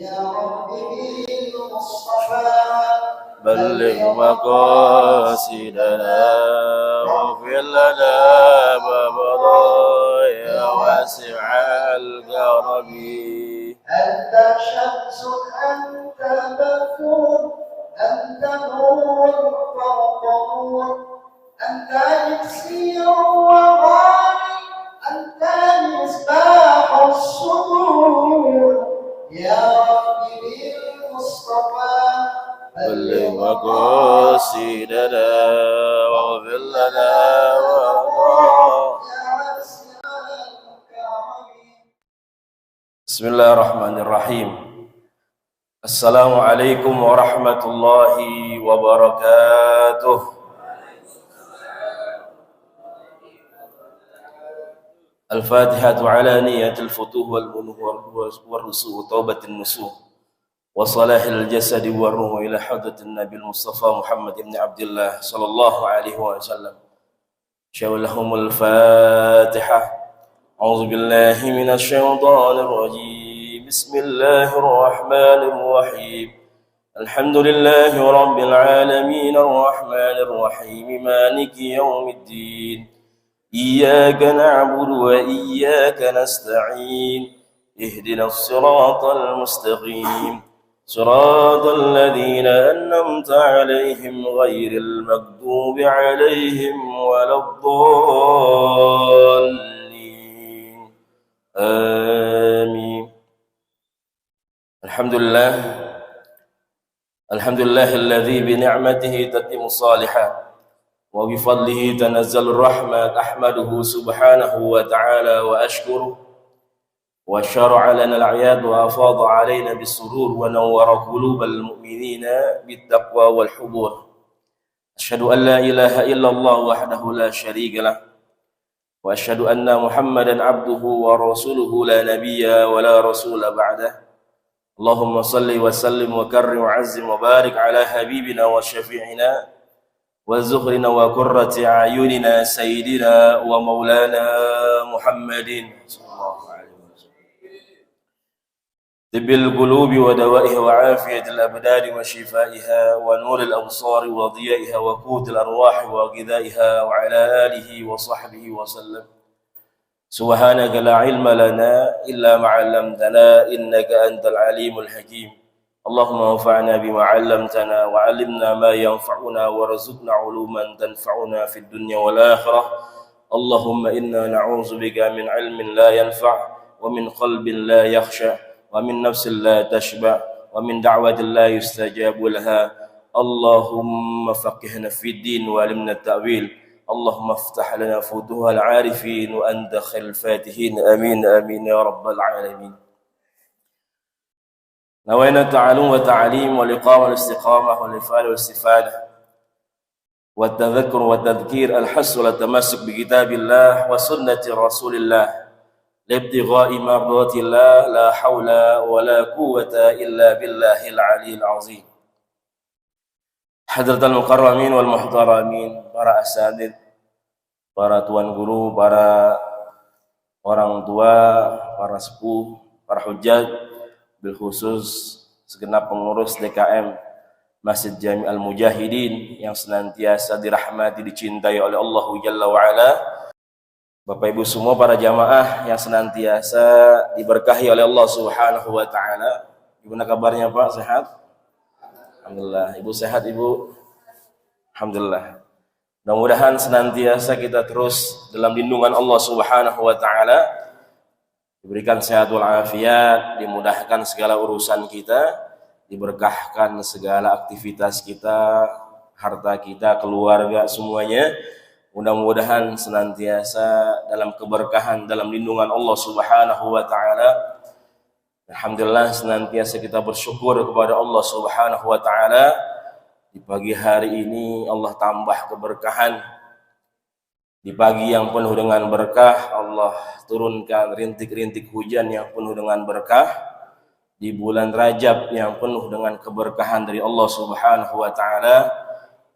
يا ربي بالمصطفى بلغ مقاصدنا واغفر لنا ما مضى يا واسع الكرم. أنت شمس أنت بدر أنت نور فوق نور أنت إكسير وغالي أنت مصباح الصدور يا ربي بالمصطفى بلغ مقاصدنا واغفر لنا ما مضى. بسم الله الرحمن الرحيم. السلام عليكم ورحمة الله وبركاته. الفاتحة على نية الفتوح والمنوح والرسوح وتوبة النسوح وصلاح الجسد والروح إلى حضرة النبي المصطفى محمد بن عبد الله صلى الله عليه وسلم. شاء لهم الفاتحة. أعوذ بالله من الشيطان الرجيم. بسم الله الرحمن الرحيم. الحمد لله رب العالمين الرحمن الرحيم مالك يوم الدين. إياك نعبد وإياك نستعين. اهدنا الصراط المستقيم صراط الذين أنعمت عليهم غير المغضوب عليهم ولا الضالين. آمين. الحمدلله الذي بنعمته تتم الصالحات وبفضله تنزل الرحمة. أحمده سبحانه وتعالى وأشكره وشرع لنا الأعياد وأفاض علينا بالسرور ونور قلوب المؤمنين بالتقوى والحضور. أشهد أن لا إله إلا الله وحده لا شريك له وأشهد أن محمدا عبده ورسوله لا نبي ولا رسول بعده. اللهم صل وسلم وكرم وعزم وبارك على حبيبنا وشفيعنا وزهرنا وقرة أعيننا سيدنا ومولانا محمد صلى الله عليه وسلم. طب القلوب ودوائها وعافية الأبدان وشفائها ونور الأبصار وضيائها وقوت الأرواح وغذائها وعلى آله وصحبه وسلم. سبحانك لا علم لنا إلا ما علمتنا إنك أنت العليم الحكيم. اللهم انفعنا بما علمتنا وعلمنا ما ينفعنا وارزقنا علوما تنفعنا في الدنيا والآخرة. اللهم إنا نعوذ بك من علم لا ينفع ومن قلب لا يخشع ومن نفس لا تشبع ومن دعوة لا يستجاب لها. اللهم فقهنا في الدين وعلمنا التأويل. اللهم افتح لنا فتوح العارفين وأنت خير الفاتحين. آمين آمين يا رب العالمين. نوينا التعلم والتعليم والإقامة والاستقامة والإفادة والاستفادة والتذكر والتذكير الحث والتمسك بكتاب الله وسنة رسول الله لابتغاء مرضات الله. لا حول ولا قوة إلا بالله العلي العظيم. Hadratal mukarramin wal muhtaramin, para asatidz, para tuan guru, para orang tua, para sepuh, para hujjaj, bil khusus segenap pengurus DKM Masjid Jami Al-Mujahidin yang senantiasa dirahmati, dicintai oleh Allah Jalla wa'ala. Bapak Ibu semua, para jamaah yang senantiasa diberkahi oleh Allah Subhanahu wa ta'ala. Gimana kabarnya Pak? Sehat? Alhamdulillah. Ibu sehat Ibu? Alhamdulillah. Mudah-mudahan senantiasa kita terus dalam lindungan Allah Subhanahu wa ta'ala, diberikan sehat walafiat, dimudahkan segala urusan kita, diberkahkan segala aktivitas kita, harta kita, keluarga, semuanya. Mudah-mudahan senantiasa dalam keberkahan, dalam lindungan Allah Subhanahu wa ta'ala. Alhamdulillah, senantiasa kita bersyukur kepada Allah Subhanahu wa ta'ala. Di pagi hari ini Allah tambah keberkahan. Di pagi yang penuh dengan berkah, Allah turunkan rintik-rintik hujan yang penuh dengan berkah. Di bulan Rajab yang penuh dengan keberkahan dari Allah Subhanahu wa ta'ala.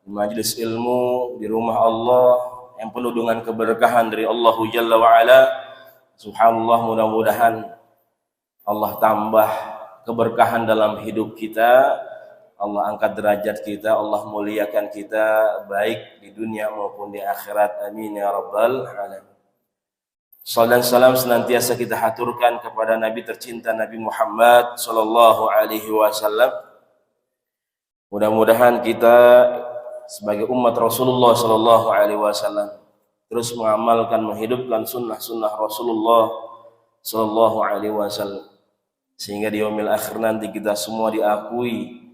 Di majelis ilmu, di rumah Allah yang penuh dengan keberkahan dari Allah Jalla wa'ala. Subhanallah, mudah-mudahan Allah tambah keberkahan dalam hidup kita, Allah angkat derajat kita, Allah muliakan kita baik di dunia maupun di akhirat. Amin ya rabbal alamin. Salam dan salam senantiasa kita haturkan kepada Nabi tercinta Nabi Muhammad sallallahu alaihi wasallam. Mudah-mudahan kita sebagai umat Rasulullah sallallahu alaihi wasallam terus mengamalkan, menghidupkan sunnah-sunnah Rasulullah sallallahu alaihi wasallam, sehingga di yaumil akhir nanti kita semua diakui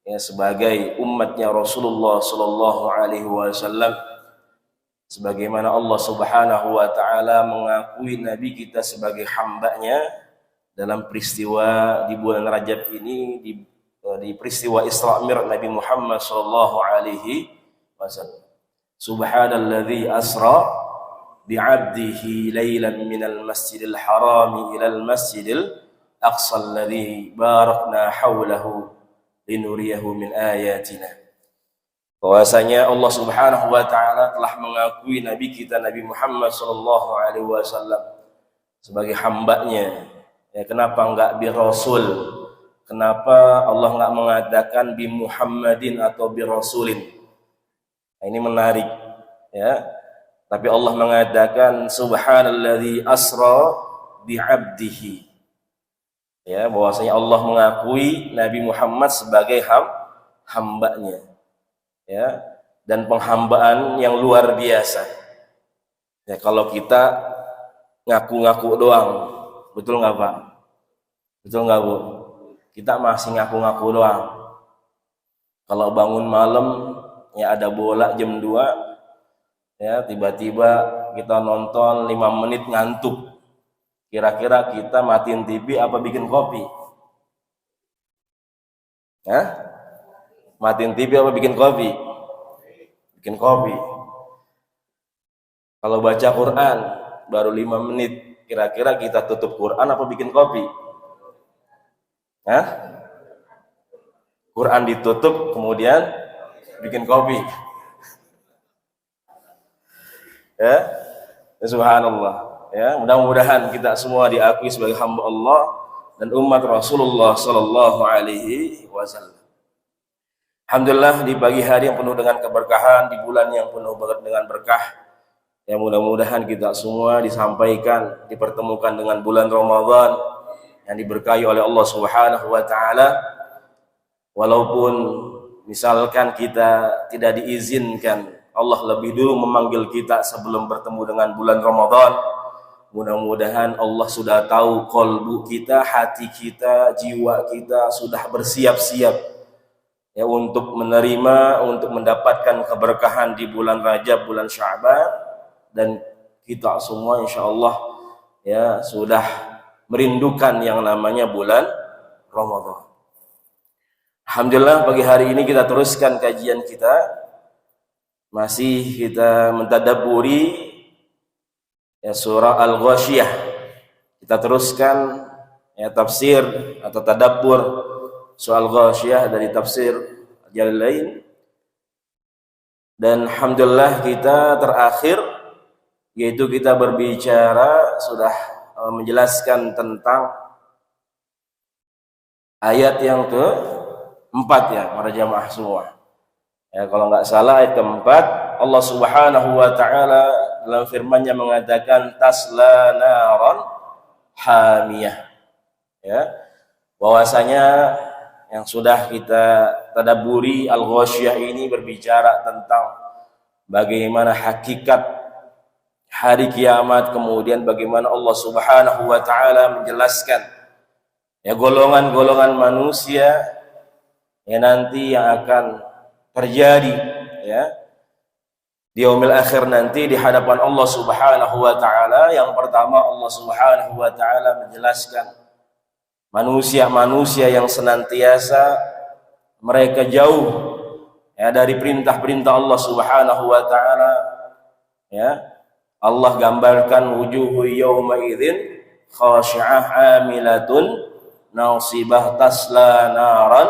ya sebagai umatnya Rasulullah sallallahu alaihi wasallam, sebagaimana Allah Subhanahu wa taala mengakui nabi kita sebagai hambanya dalam peristiwa di bulan Rajab ini, di peristiwa Isra Mi'raj Nabi Muhammad sallallahu alaihi wasallam. Subhanalladzi asra bi'abdihi lailan minal masjidil haram ilal masjidil aqsa alladzi barakna haulahu linuriyahu min ayatina. Bahwasanya Allah Subhanahu wa taala telah mengakui nabi kita Nabi Muhammad sallallahu alaihi wasallam sebagai hambanya. Ya, kenapa enggak bi rasul? Kenapa Allah enggak mengatakan bi Muhammadin atau bi rasulin? Nah, ini menarik ya. Tapi Allah mengatakan subhanalladzi asra bi 'abdihi. Ya, bahwasanya Allah mengakui Nabi Muhammad sebagai hambanya. Ya, dan penghambaan yang luar biasa. Ya, kalau kita ngaku-ngaku doang, betul nggak Pak? Betul nggak Bu? Kita masih ngaku-ngaku doang. Kalau bangun malam, ya ada bola jam 2, ya tiba-tiba kita nonton 5 menit ngantuk. Kira-kira kita matiin TV apa bikin kopi? Hah? Matiin TV apa bikin kopi? Bikin kopi. Kalau baca Quran baru 5 menit, kira-kira kita tutup Quran apa bikin kopi? Hah? Quran ditutup kemudian bikin kopi. Ya, subhanallah. Ya, mudah-mudahan kita semua diakui sebagai hamba Allah dan umat Rasulullah sallallahu alaihi wasallam. Alhamdulillah, di pagi hari yang penuh dengan keberkahan, di bulan yang penuh dengan berkah, ya mudah-mudahan kita semua disampaikan, dipertemukan dengan bulan Ramadan yang diberkahi oleh Allah Subhanahu wa taala. Walaupun misalkan kita tidak diizinkan, Allah lebih dulu memanggil kita sebelum bertemu dengan bulan Ramadan. Mudah-mudahan Allah sudah tahu kolbu kita, hati kita, jiwa kita sudah bersiap-siap ya untuk menerima, untuk mendapatkan keberkahan di bulan Rajab, bulan Sya'ban, dan kita semua insyaallah ya sudah merindukan yang namanya bulan Ramadan. Alhamdulillah, pagi hari ini kita teruskan kajian kita. Masih kita mentadabburi ya surah Al-Ghasyiyah. Kita teruskan ya tafsir atau tadabbur surah Al-Ghasyiyah dari tafsir Jalalain. Dan alhamdulillah kita terakhir yaitu kita berbicara sudah menjelaskan tentang ayat yang ke-4 ya para jamaah semua. Ya, kalau nggak salah ayat ke-4 Allah Subhanahu wa taala dalam firman-Nya mengatakan tasla naran hamiyah. Ya. Bahwasanya yang sudah kita tadabburi Al-Ghasyiyah ini berbicara tentang bagaimana hakikat hari kiamat, kemudian bagaimana Allah Subhanahu wa taala menjelaskan ya golongan-golongan manusia yang nanti yang akan terjadi ya di yaumil akhir nanti di hadapan Allah Subhanahu wa taala. Yang pertama, Allah Subhanahu wa taala menjelaskan manusia-manusia yang senantiasa mereka jauh ya dari perintah-perintah Allah Subhanahu wa taala ya. Allah gambarkan wujuhu yauma idzin khashi'ah amilatun nasibah tasla naran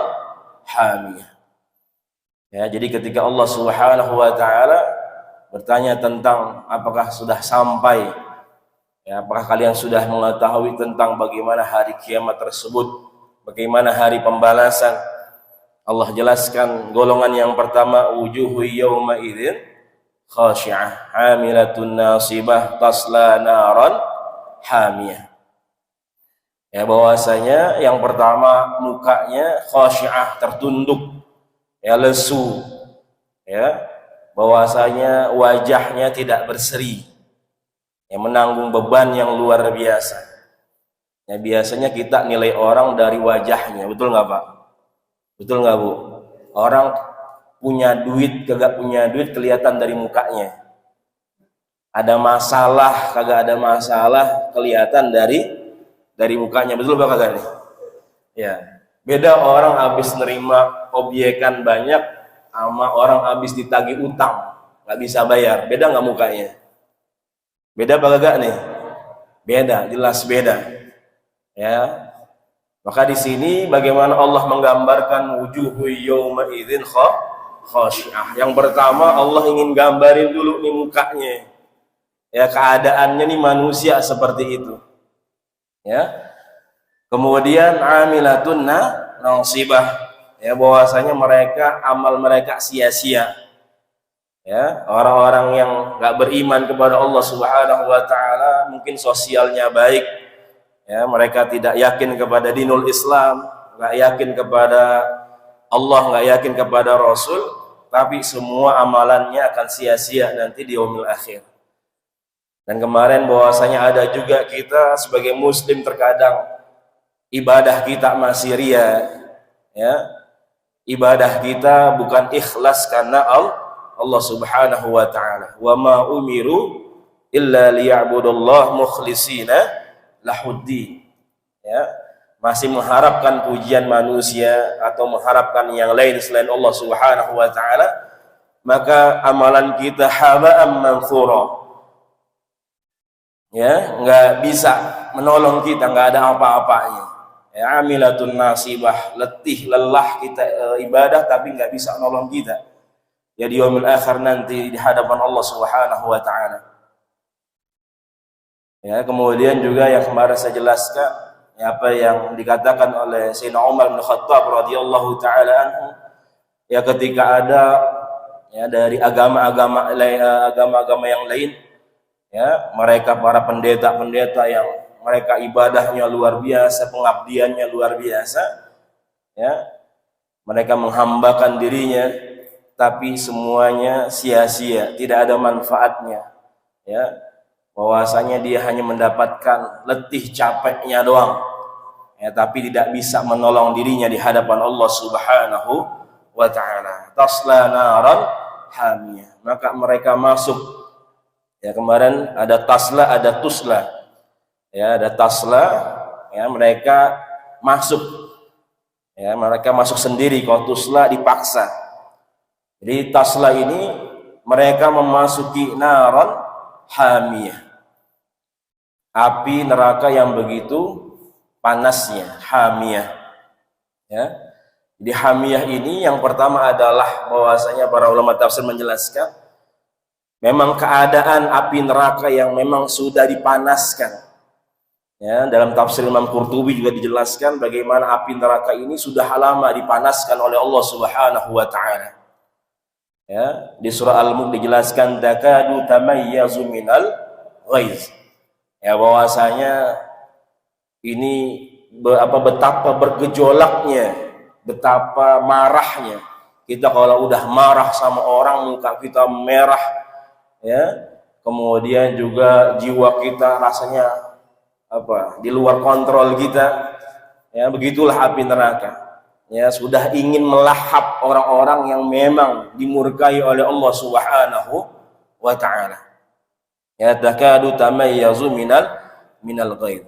hamiyah. Ya, jadi ketika Allah Subhanahu wa taala bertanya tentang apakah sudah sampai ya, apakah kalian sudah mengetahui tentang bagaimana hari kiamat tersebut, bagaimana hari pembalasan. Allah jelaskan golongan yang pertama, wujuhu yawma idzin khashi'ah 'amilatun nasibah tasla naran hamiyah. Ya, bahwasanya yang pertama mukanya khashi'ah, tertunduk, ya, lesu, ya, bahwasanya wajahnya tidak berseri, yang menanggung beban yang luar biasa. Ya, biasanya kita nilai orang dari wajahnya, betul nggak Pak? Betul nggak Bu? Orang punya duit, kagak punya duit kelihatan dari mukanya. Ada masalah, kagak ada masalah kelihatan dari mukanya, betul Pak kagak nih? Ya, beda orang habis nerima obyekan banyak sama orang habis ditagih utang nggak bisa bayar, beda nggak mukanya? Beda apa kagak nih? Beda, jelas beda. Ya, maka di sini bagaimana Allah menggambarkan wujuhu yawma idzin khashi'ah. Yang pertama Allah ingin gambarin dulu nih mukanya. Ya, keadaannya nih manusia seperti itu. Ya. Kemudian amilatun nasibah. Ya, bahwasanya mereka amal mereka sia-sia. Ya, orang-orang yang nggak beriman kepada Allah Subhanahu wa taala, mungkin sosialnya baik. Ya, mereka tidak yakin kepada dinul Islam, nggak yakin kepada Allah, nggak yakin kepada Rasul, tapi semua amalannya akan sia-sia nanti di yaumil akhir. Dan kemarin bahwasanya ada juga kita sebagai muslim terkadang ibadah kita masih ria, ya, ibadah kita bukan ikhlas karena Allah Subhanahu wa taala. Wa ma umiru illa liya'budullah mukhlishina lahuddin. Ya, masih mengharapkan pujian manusia atau mengharapkan yang lain selain Allah Subhanahu wa taala, maka amalan kita haba'an manthura. Ya, nggak bisa menolong kita, nggak ada apa-apanya. Ya, amilatun nasibah, letih lelah kita ibadah tapi nggak bisa menolong kita. Ya, di yaumil akhir nanti di hadapan Allah Subhanahu wa taala. Ya, kemudian juga yang kemarin saya jelaskan, ya, apa yang dikatakan oleh Sayyidina Umar bin Khattab radhiyallahu taala anhu, ya, ketika ada, ya, dari agama-agama yang lain, ya, mereka para pendeta-pendeta yang mereka ibadahnya luar biasa, pengabdiannya luar biasa, ya, mereka menghambakan dirinya tapi semuanya sia-sia, tidak ada manfaatnya, ya, bahwasanya dia hanya mendapatkan letih capeknya doang, ya, tapi tidak bisa menolong dirinya di hadapan Allah Subhanahu wa taala. Tasla naran hamiyah, maka mereka masuk, ya, kemarin ada tasla, ada tusla, ya, ada tasla, ya, mereka masuk, ya, mereka masuk sendiri, kalau tusla dipaksa. Jadi tasla ini mereka memasuki naran hamiyah, api neraka yang begitu panasnya, hamiyah. Ya. Di hamiyah ini yang pertama adalah bahwasanya para ulama tafsir menjelaskan memang keadaan api neraka yang memang sudah dipanaskan. Ya, dalam tafsir Imam Qurtubi juga dijelaskan bagaimana api neraka ini sudah lama dipanaskan oleh Allah Subhanahu wa taala. Ya, di surah Al-Mulk dijelaskan takadu tamayyazu minal ghaiz. Ya, bahwasanya ini betapa bergejolaknya, betapa marahnya kita kalau udah marah sama orang, muka kita merah, ya, kemudian juga jiwa kita rasanya di luar kontrol kita, ya, begitulah api neraka. Ya, sudah ingin melahap orang-orang yang memang dimurkai oleh Allah Subhanahu wa taala. Ya, takadu tamayyazu minal ghaid.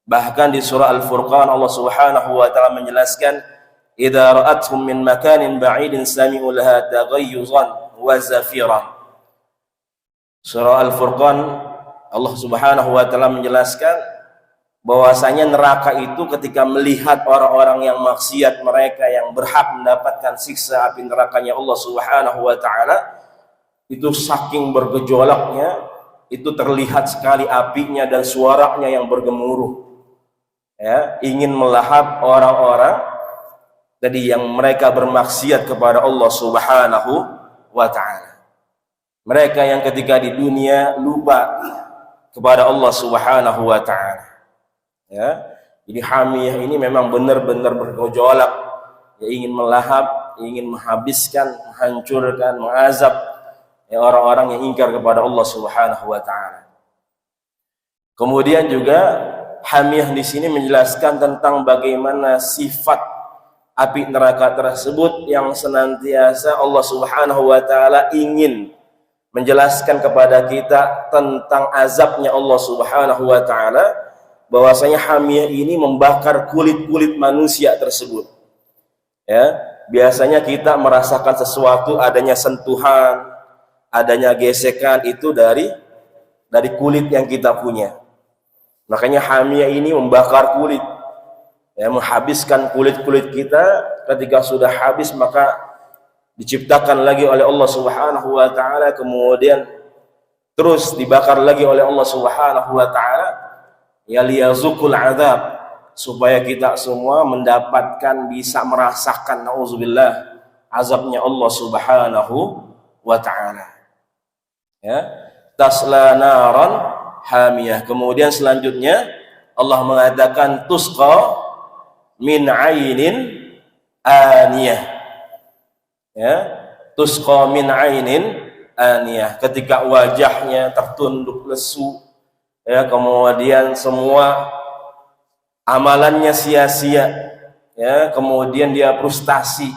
Bahkan di surah Al-Furqan Allah Subhanahu wa taala menjelaskan idza ra'athum min makanin ba'idin sami'u laha taghayyuzan wa zafiran. Surah Al-Furqan Allah Subhanahu wa taala menjelaskan bahwasanya neraka itu ketika melihat orang-orang yang maksiat, mereka yang berhak mendapatkan siksa api nerakanya Allah Subhanahu wa taala, itu saking bergejolaknya, itu terlihat sekali apinya dan suaranya yang bergemuruh. ya, ingin melahap orang-orang tadi yang mereka bermaksiat kepada Allah Subhanahu wa taala. Mereka yang ketika di dunia lupa kepada Allah Subhanahu wa taala. Ya. Jadi hamiyah ini memang benar-benar bergejolak, ya, ingin melahap, ingin menghabiskan, menghancurkan, mengazab ya, orang-orang yang ingkar kepada Allah Subhanahu wa taala. Kemudian juga hamiyah di sini menjelaskan tentang bagaimana sifat api neraka tersebut yang senantiasa Allah Subhanahu wa taala ingin menjelaskan kepada kita tentang azabnya Allah Subhanahu wa taala, bahwasanya hamiyah ini membakar kulit-kulit manusia tersebut. Ya, biasanya kita merasakan sesuatu, adanya sentuhan, adanya gesekan itu dari kulit yang kita punya. Makanya hamiyah ini membakar kulit, ya, menghabiskan kulit-kulit kita. Ketika sudah habis maka diciptakan lagi oleh Allah Subhanahu wa taala, kemudian terus dibakar lagi oleh Allah Subhanahu wa taala, ya, liyazukul azab, supaya kita semua mendapatkan, bisa merasakan, nauzubillah, azabnya Allah Subhanahu wa taala. Ya, tasla naran hamiyah. Kemudian selanjutnya Allah mengatakan tusqa min ainin aniyah. Ya, tusqa min ainin aniyah, ketika wajahnya tertunduk lesu, ya, kemudian semua amalannya sia-sia, ya, kemudian dia frustasi,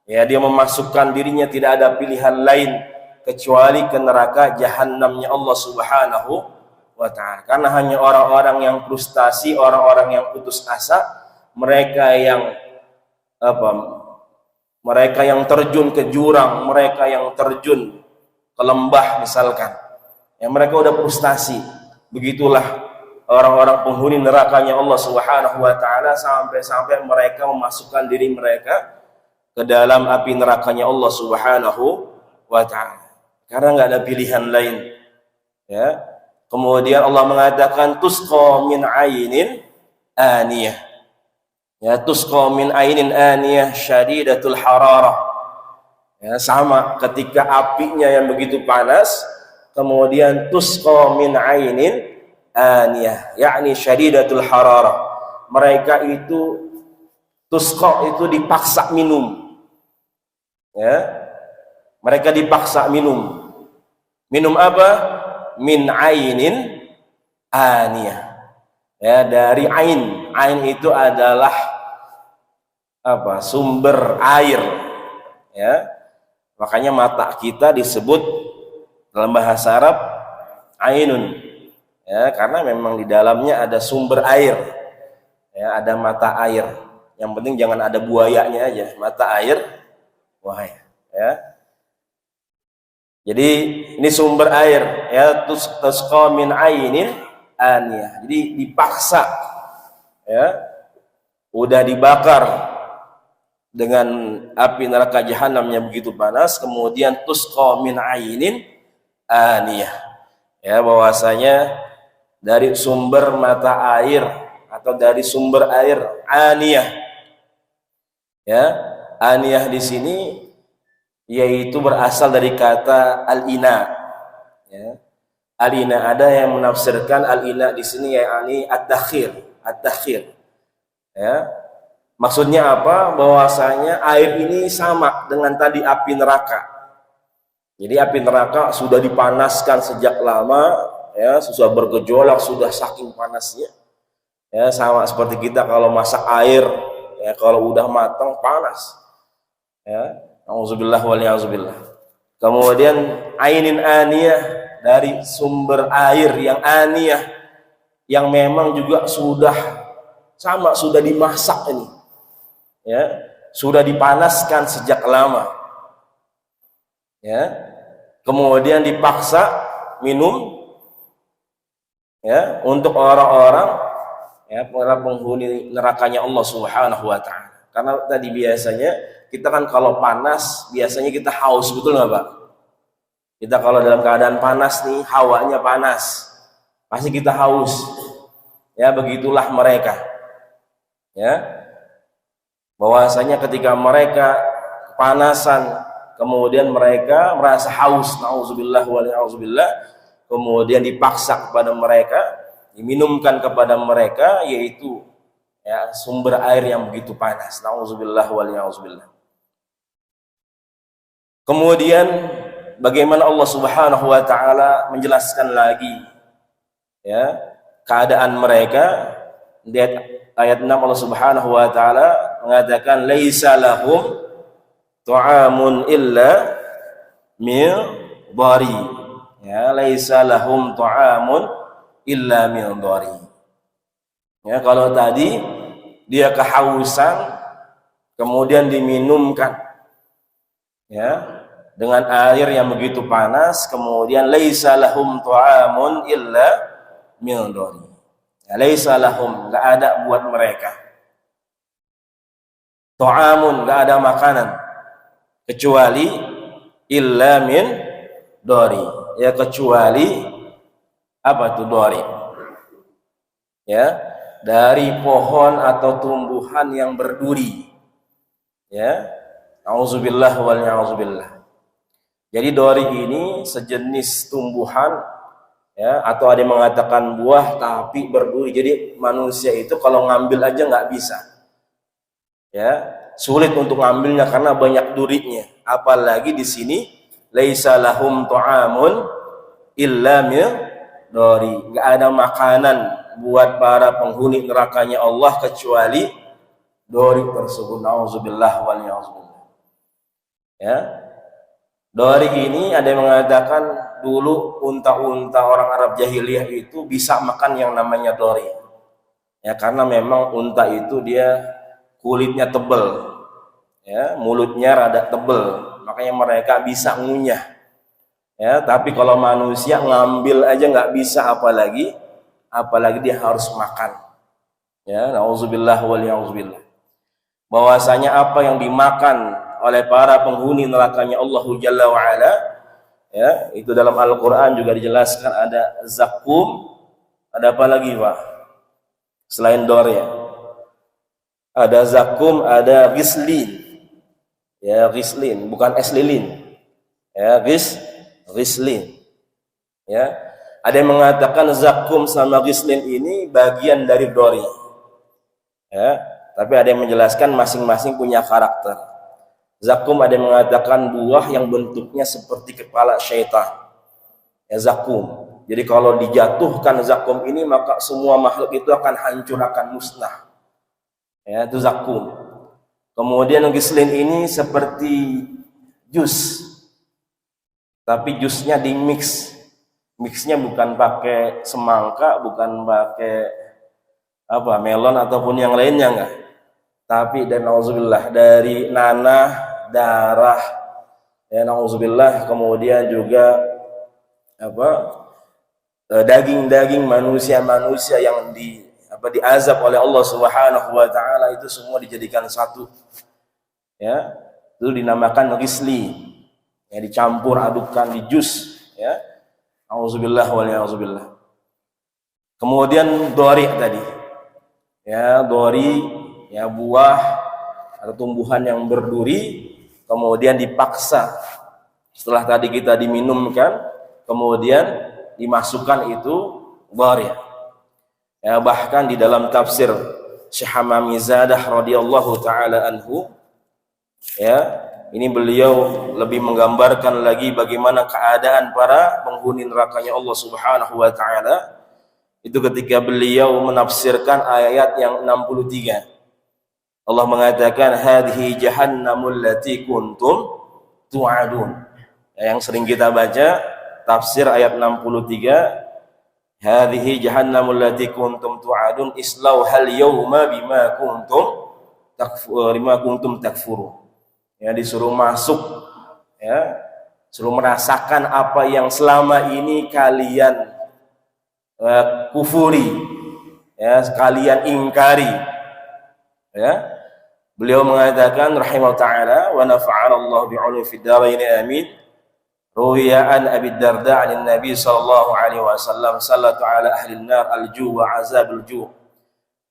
ya, dia memasukkan dirinya, tidak ada pilihan lain kecuali ke neraka jahanamnya Allah Subhanahu wa ta'ala. Karena hanya orang-orang yang frustasi, orang-orang yang putus asa, mereka yang mereka yang terjun ke jurang, mereka yang terjun ke lembah misalkan, ya, mereka udah frustasi. Begitulah orang-orang penghuni nerakanya Allah Subhanahu wa ta'ala, sampai-sampai mereka memasukkan diri mereka ke dalam api nerakanya Allah Subhanahu wa ta'ala, karena nggak ada pilihan lain. Ya, kemudian Allah mengatakan tusqa min ainin aniyah. Ya, tusqa min ainin aniyah syadidatul hararah. Ya, sama ketika apinya yang begitu panas, kemudian tusqa min ainin aniyah, yakni syadidatul hararah. Mereka itu tusqa itu dipaksa minum. Ya, mereka dipaksa minum. Minum apa? Min ainin aniyah. Ya, dari ain. Ain itu adalah apa? Sumber air. Ya. Makanya mata kita disebut dalam bahasa Arab ainun. Ya, karena memang di dalamnya ada sumber air. Ya, ada mata air. Yang penting jangan ada buayanya aja. Mata air, buaya. Ya. Jadi ini sumber air, ya, tusqa min ainin aniyah. Jadi dipaksa, ya, udah dibakar dengan api neraka jahanam yang begitu panas, kemudian tusqa min ainin aniyah, ya, bahwasanya dari sumber mata air atau dari sumber air aniyah. Ya, aniyah di sini yaitu berasal dari kata al-ina. Ya. Al-ina, ada yang menafsirkan al-ina di sini yakni ad-dakhir, ad-dakhir. Ya. Maksudnya apa? Bahwasanya air ini sama dengan tadi api neraka. Jadi api neraka sudah dipanaskan sejak lama, ya, sudah bergejolak, sudah saking panasnya. Ya, sama seperti kita kalau masak air, ya, kalau udah matang panas. Ya. Auzubillah waliyauzubillah. Kemudian ainin aniyah, dari sumber air yang aniyah, yang memang juga sudah sama, sudah dimasak ini, ya, sudah dipanaskan sejak lama, ya, kemudian dipaksa minum, ya, untuk orang-orang, ya, para penghuni nerakanya Allah Subhanahu wa ta'ala. Karena tadi biasanya kita kan kalau panas biasanya kita haus, betul nggak Pak? Kita kalau dalam keadaan panas nih, hawanya panas, pasti kita haus. Ya, begitulah mereka. Ya, bahwasanya ketika mereka kepanasan, kemudian mereka merasa haus, nauzubillah wal auzubillah, kemudian dipaksa kepada mereka, diminumkan kepada mereka, yaitu ya sumber air yang begitu panas, nauzubillah wal auzubillah. Kemudian bagaimana Allah Subhanahu wa taala menjelaskan lagi ya keadaan mereka di ayat 6. Allah Subhanahu wa taala mengatakan laisa lahum ta'amun illa min dhari. Ya, laisa lahum ta'amun illa min dhari. Ya, kalau tadi dia kehausan kemudian diminumkan ya dengan air yang begitu panas, kemudian laisa lahum ta'amun illa min dhari. Ya, laisa lahum, enggak ada buat mereka. Ta'amun, enggak ada makanan kecuali illa min dhari. Ya, kecuali apa itu dhari? Ya, dari pohon atau tumbuhan yang berduri. Ya, auzubillah wal auzubillah. Jadi dhari ini sejenis tumbuhan ya, atau ada yang mengatakan buah tapi berduri. Jadi manusia itu kalau ngambil aja nggak bisa. Ya, sulit untuk ngambilnya karena banyak durinya. Apalagi di sini laisa lahum ta'amun illa min dhari. Nggak ada makanan buat para penghuni nerakanya Allah kecuali dhari tersebut. Nauzubillah wal auzubillah. Ya. Dhari ini ada yang mengatakan dulu unta-unta orang Arab jahiliyah itu bisa makan yang namanya dhari. Ya, karena memang unta itu dia kulitnya tebal. Ya, mulutnya rada tebal, makanya mereka bisa ngunyah. Ya, tapi kalau manusia ngambil aja nggak bisa, apalagi dia harus makan. Ya, nauzubillah wal auzubillah. Bahwasanya apa yang dimakan oleh para penghuni nerakanya Allah Jalla wa Ala, ya, itu dalam Al-Qur'an juga dijelaskan ada zakum, ada apa lagi, Pak? Selain dhari ya. Ada zakum, ada ghislin. Ya, ghislin, bukan es lilin. Ya, ghislin. Ya. Ada yang mengatakan zakum sama ghislin ini bagian dari dhari. Ya, tapi ada yang menjelaskan masing-masing punya karakter. Zakum ada yang mengatakan buah yang bentuknya seperti kepala syaitan. Ya, zakum. Jadi kalau dijatuhkan zakum ini maka semua makhluk itu akan hancur, akan musnah. Ya, itu zakum. Kemudian ghislin ini seperti jus. Tapi jusnya di mix. Mixnya bukan pakai semangka, bukan pakai apa melon ataupun yang lainnya, enggak. Tapi dan nauzubillah dari nanah, darah, ya nauzubillah, kemudian juga apa daging-daging manusia yang diazab oleh Allah Subhanahu wa taala, itu semua dijadikan satu. Ya, itu dinamakan ghisli. Ya, dicampur adukan di jus, ya. Auzubillah wal auzubillah. Kemudian dhari tadi. Ya, dhari ya buah atau tumbuhan yang berduri, kemudian dipaksa. Setelah tadi kita diminumkan, kemudian dimasukkan itu dhari. Ya, bahkan di dalam tafsir Syekh Hamamizadah radhiyallahu taala anhu, ya, ini beliau lebih menggambarkan lagi bagaimana keadaan para penghuni nerakanya Allah Subhanahu wa taala itu ketika beliau menafsirkan ayat yang 63. Allah mengatakan hadhihi jahannamul lati kuntum tu'adun. Yang sering kita baca tafsir ayat 63, hadhihi jahannamul lati kuntum tu'adun islauhal yawma bima kuntum takfurun. Ya, disuruh masuk, ya, suruh merasakan apa yang selama ini kalian kufuri, ya, kalian ingkari. Ya, beliau mengatakan rahimahullah taala wa nafa'ana Allah bi'ulumi fid dharain amin. Ruwiya an Abi Darda 'an Nabi sallallahu alaihi wasallam sallatu ala ahli an-nar al-ju' wa azabul ju'.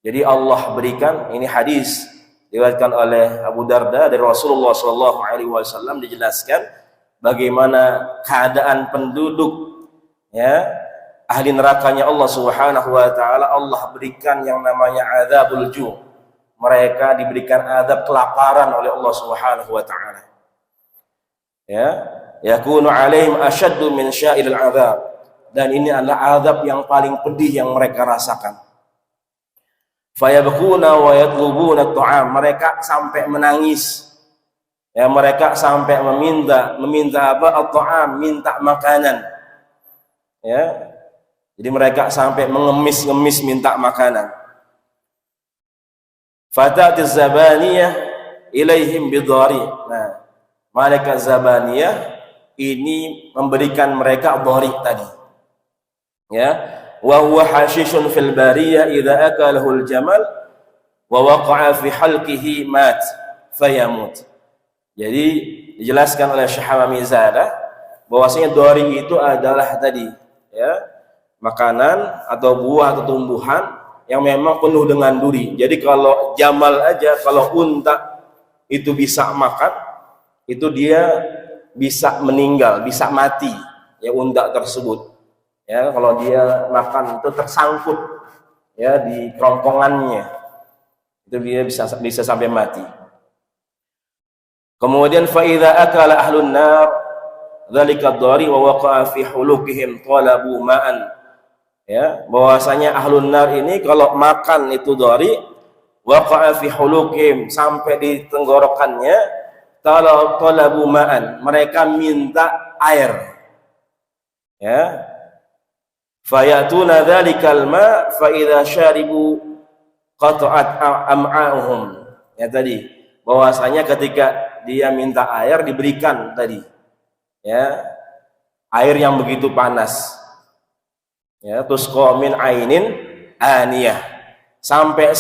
Jadi Allah berikan, ini hadis diriwayatkan oleh Abu Darda dari Rasulullah SAW, dijelaskan bagaimana keadaan penduduk ya ahli nerakanya Allah Subhanahu wa taala. Allah berikan yang namanya adzabul ju'. Mereka diberikan azab kelaparan oleh Allah Subhanahu wa taala. Ya, yakunu alaihim asyaddu min sya'il al-'adzab. Dan ini adalah azab yang paling pedih yang mereka rasakan. Fayabkuna wa yatlubuna at-ta'am. Mereka sampai menangis. Ya, mereka sampai meminta apa? At-ta'am, minta makanan. Ya. Jadi mereka sampai mengemis-ngemis minta makanan. Fatatiz zabaniyah ilaihim bidhari. Nah, malaikat zabaniyah ini memberikan mereka dhari tadi. Ya. Wa huwa hashishun fil bariyah idza akalahu al-jamal wa waqa'a fi halqihi mat fayamut. Jadi dijelaskan oleh Syekh Hamamizadah bahwasanya dhari itu adalah tadi ya makanan atau buah atau tumbuhan yang memang penuh dengan duri. Jadi kalau jamal aja, kalau unta itu bisa makan, itu dia bisa meninggal, bisa mati ya unta tersebut. Ya, kalau dia makan itu tersangkut ya di kerongkongannya, itu dia bisa sampai mati. Kemudian fa idza akala ahlun nar dzalika ad-dari wa waqa'a fi huluqihim talabu ma'an. Ya, bahwasanya ahlun nar ini kalau makan itu dari waqa'a fi huluqihim, sampai di tenggorokannya talabu ma'an, mereka minta air. Ya, fayatuna dzalikal ma fa idza syaribu qata'at am'a'uhum. Ya tadi bahwasanya ketika dia minta air diberikan tadi ya air yang begitu panas ya, tusqa min ainin aniyah, sampai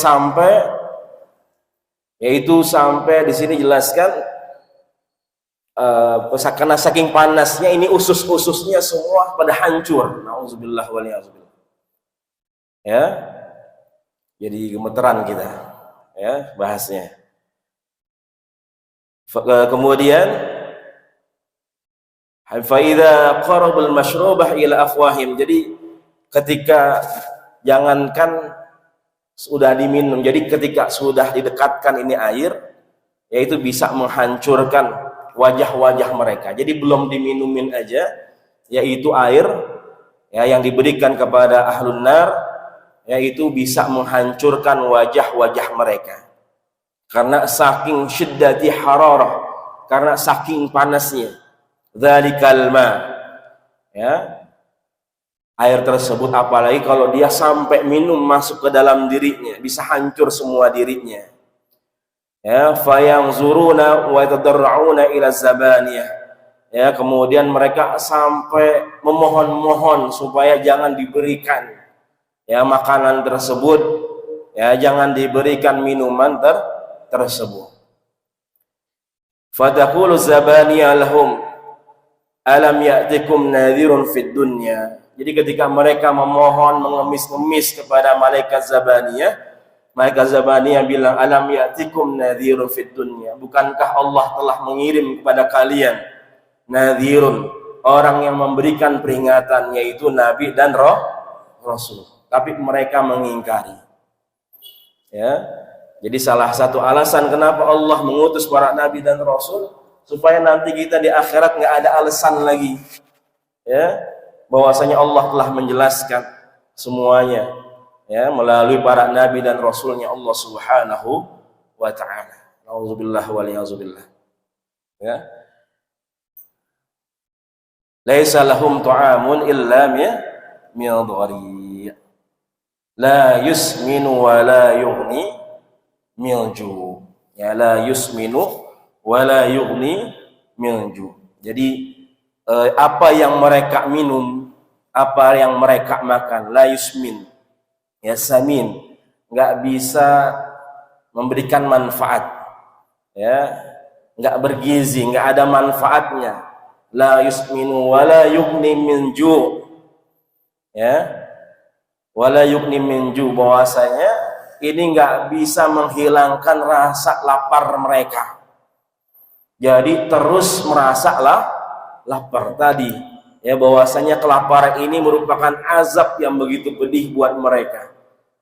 yaitu sampai di sini jelaskan karena saking panasnya ini usus-ususnya semua pada hancur. Nauzubillah wal a'udzubillah. Ya. Jadi gemeteran kita. Ya, bahasnya. Kemudian fa idza qarabal mashrubah ila afwahim. Jadi ketika jangankan sudah diminum, jadi ketika sudah didekatkan ini air, yaitu bisa menghancurkan wajah-wajah mereka. Jadi belum diminumin aja, yaitu air ya yang diberikan kepada ahlun nar, yaitu bisa menghancurkan wajah-wajah mereka. Karena saking syiddati hararah, karena saking panasnya. Dzalikal ma. Ya. Air tersebut apalagi kalau dia sampai minum masuk ke dalam dirinya, bisa hancur semua dirinya. Ya, fayanzuruna wa yatadarrauna ila zabaniyah. Ya, kemudian mereka sampai memohon-mohon supaya jangan diberikan ya makanan tersebut, ya jangan diberikan minuman tersebut. Fataqulu zabaniyah lahum alam ya'tikum nadhirun fid dunya. Jadi ketika mereka memohon mengemis-ngemis kepada malaikat zabaniyah bilang alam ya'tikum nadhirun fid dunya, bukankah Allah telah mengirim kepada kalian nadhirun, orang yang memberikan peringatan, yaitu nabi dan rasul, tapi mereka mengingkari. Ya, jadi salah satu alasan kenapa Allah mengutus para nabi dan rasul, supaya nanti kita di akhirat nggak ada alasan lagi ya bahwasanya Allah telah menjelaskan semuanya ya melalui para nabi dan rasulnya Allah Subhanahu wa taala. Nauzubillah wal a'udzubillah. Ya. Laisa lahum ta'amun illa min dhari. La yusminu wa la yughni min ju'. Ya, la yusminu wa la yughni min ju'. Jadi apa yang mereka minum, apa yang mereka makan, la yusmin. Ya, samin, enggak bisa memberikan manfaat. Ya, enggak bergizi, enggak ada manfaatnya. La yusminu wa la yughni min ju'. Ya, wala yughni min ju', bahwasanya ini nggak bisa menghilangkan rasa lapar mereka. Jadi terus merasa lapar tadi, ya, bahwasanya kelaparan ini merupakan azab yang begitu pedih buat mereka.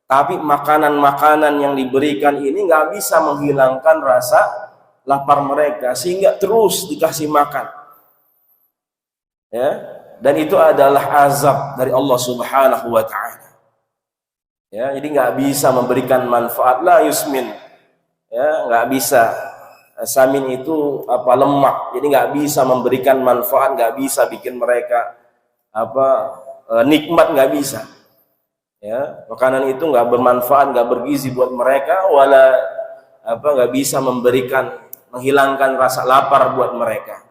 Tapi makanan-makanan yang diberikan ini nggak bisa menghilangkan rasa lapar mereka, sehingga terus dikasih makan. Ya, dan itu adalah azab dari Allah Subhanahu wa taala. Ya, jadi nggak bisa memberikan manfaat, la yusmin. Ya, nggak bisa. Samin itu lemak, jadi nggak bisa memberikan manfaat, nggak bisa bikin mereka nikmat, nggak bisa. Ya, makanan itu nggak bermanfaat, nggak bergizi buat mereka, nggak bisa menghilangkan rasa lapar buat mereka.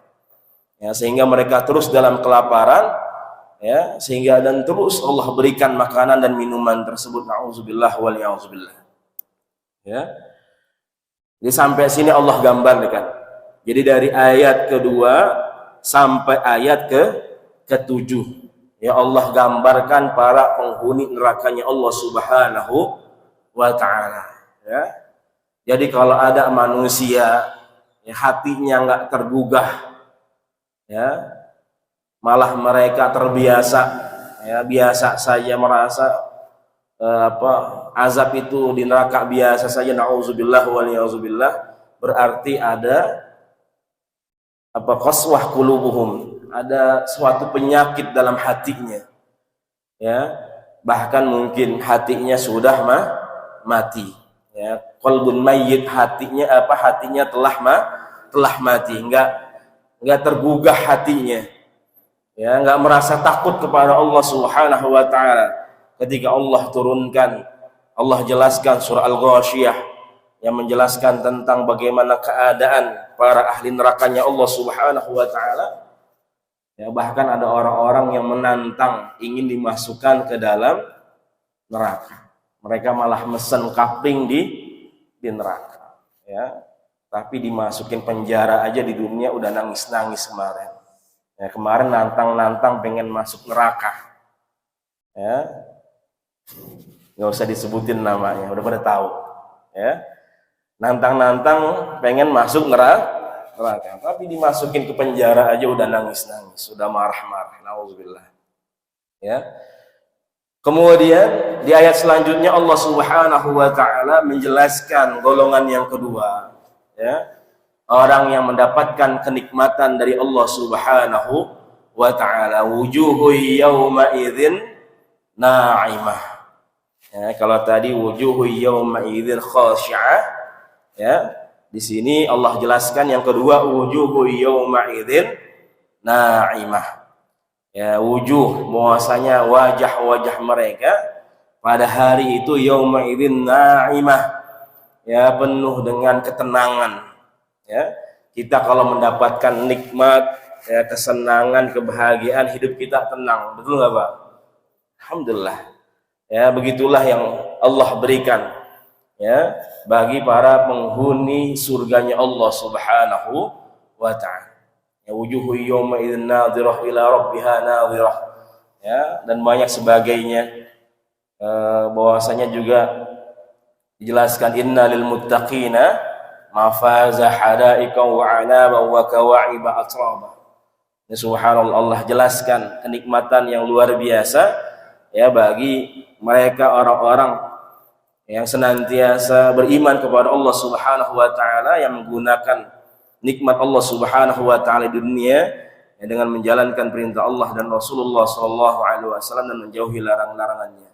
Ya, sehingga mereka terus dalam kelaparan, ya, dan terus Allah berikan makanan dan minuman tersebut. Nauzubillah wal ya'udzubillah. Ya. Jadi sampai sini Allah gambarkan. Jadi dari ayat kedua sampai ayat ke-7, ya, Allah gambarkan para penghuni nerakanya Allah Subhanahu wa taala. Ya. Jadi kalau ada manusia, ya, hatinya nggak tergugah, ya, malah mereka terbiasa, ya, biasa saja merasa azab itu di neraka biasa saja, nauzubillah wal ya'udzubillah, berarti ada qaswah qulubuhum, ada suatu penyakit dalam hatinya, ya, bahkan mungkin hatinya sudah mati, ya, qalbun mayyit, hatinya telah mati, enggak tergugah hatinya, ya, enggak merasa takut kepada Allah Subhanahu wa taala. Ketika Allah turunkan, Allah jelaskan surah Al-Ghasyiyah yang menjelaskan tentang bagaimana keadaan para ahli nerakanya Allah Subhanahu wa taala. Ya, bahkan ada orang-orang yang menantang ingin dimasukkan ke dalam neraka. Mereka malah mesen kapling di neraka, ya. Tapi dimasukin penjara aja di dunia udah nangis-nangis kemarin. Ya, kemarin nantang-nantang pengen masuk neraka. Ya. Nggak usah disebutin namanya, udah pada tahu, ya. Nantang-nantang pengen masuk neraka, tapi dimasukin ke penjara aja udah nangis-nangis, sudah marah-marah. Nauzubillah. Ya. Kemudian di ayat selanjutnya Allah Subhanahu wa taala menjelaskan golongan yang kedua, ya. Orang yang mendapatkan kenikmatan dari Allah Subhanahu wa taala, wujuhu yauma idzin na'imah. Ya, kalau tadi wujuhu yauma idzin khashi'ah, ya, di sini Allah jelaskan yang kedua, wujuhu yauma idzin na'imah. Ya, wujuh, bahwasanya wajah-wajah mereka pada hari itu yauma idzin na'imah, ya, penuh dengan ketenangan. Ya, kita kalau mendapatkan nikmat, ya, kesenangan, kebahagiaan, hidup kita tenang, betul nggak, Pak? Alhamdulillah. Ya, begitulah yang Allah berikan, ya, bagi para penghuni surganya Allah Subhanahu wa taala. Ya, wujuhu yawma idzin nadhirah ila rabbiha nadhirah, ya, dan banyak sebagainya. Bahwasanya juga dijelaskan innalil muttaqina mafaza hadaika wa anaba wa kawa'iba atraba. Ya, subhanallah, Allah jelaskan kenikmatan yang luar biasa, ya, bagi mereka orang-orang yang senantiasa beriman kepada Allah Subhanahu wa taala, yang menggunakan nikmat Allah Subhanahu wa taala di dunia, ya, dengan menjalankan perintah Allah dan Rasulullah sallallahu alaihi wasallam dan menjauhi larang-larangannya.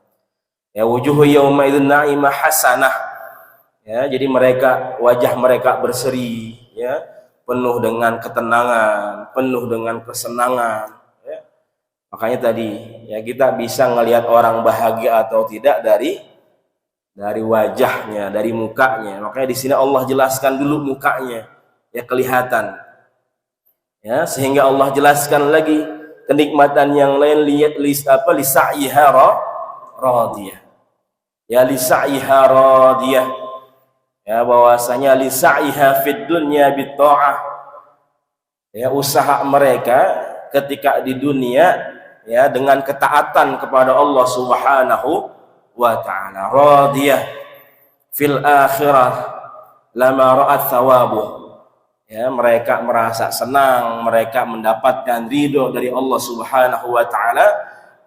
Ya, wujuhu yauma idzin na'imah hasanah. Ya, jadi wajah mereka berseri, ya, penuh dengan ketenangan, penuh dengan kesenangan. Makanya tadi, ya, kita bisa ngelihat orang bahagia atau tidak dari wajahnya, dari mukanya. Makanya di sini Allah jelaskan dulu mukanya, ya, kelihatan. Ya, sehingga Allah jelaskan lagi kenikmatan yang lain, lisaiha radiyah. Ya, lisaiha radiyah. Ya, bahwasanya lisaiha fid dunya bitta'ah. Ya, usaha mereka ketika di dunia, ya, dengan ketaatan kepada Allah Subhanahu wa taala, radiyah, fil akhirah lama ra'at thawabuh. Ya, mereka merasa senang, mereka mendapatkan ridho dari Allah Subhanahu wa taala